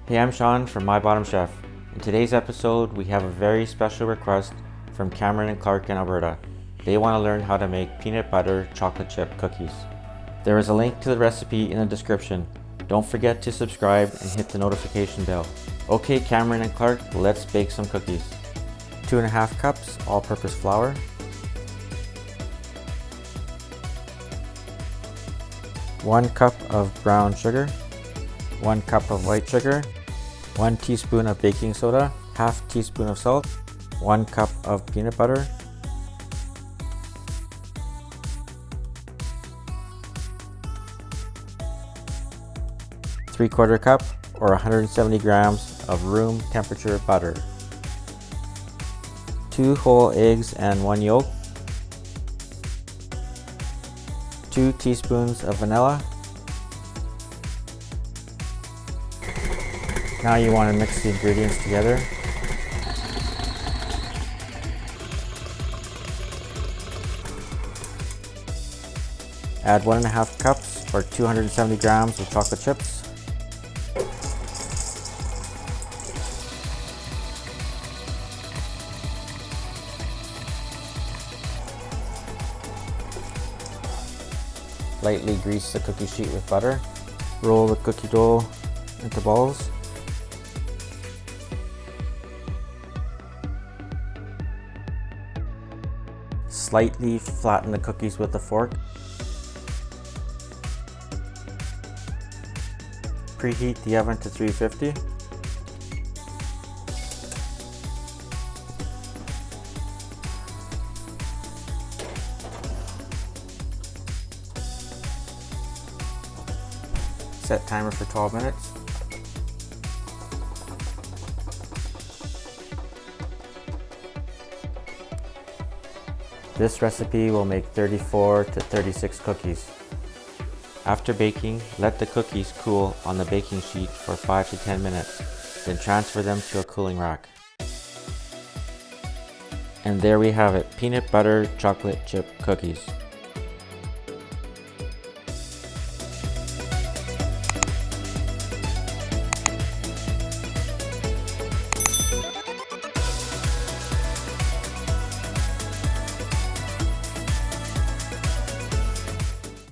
Hey, I'm Sean from MyBottomChef. In today's episode, we have a very special request from Cameron and Clark in Alberta. They want to learn how to make peanut butter chocolate chip cookies. There is a link to the recipe in the description. Don't forget to subscribe and hit the notification bell. Okay, Cameron and Clark, let's bake some cookies. 2.5 cups all-purpose flour. 1 cup of brown sugar. 1 cup of white sugar, 1 teaspoon of baking soda, half teaspoon of salt, 1 cup of peanut butter, ¾ cup or 170 grams of room temperature butter, 2 whole eggs and 1 yolk, 2 teaspoons of vanilla. Now you want to mix the ingredients together. Add 1.5 cups or 270 grams of chocolate chips. Lightly grease the cookie sheet with butter. Roll the cookie dough into balls. Slightly flatten the cookies with a fork. Preheat the oven to 350. Set timer for 12 minutes. This recipe will make 34 to 36 cookies. After baking, let the cookies cool on the baking sheet for 5 to 10 minutes, then transfer them to a cooling rack. And there we have it, peanut butter chocolate chip cookies.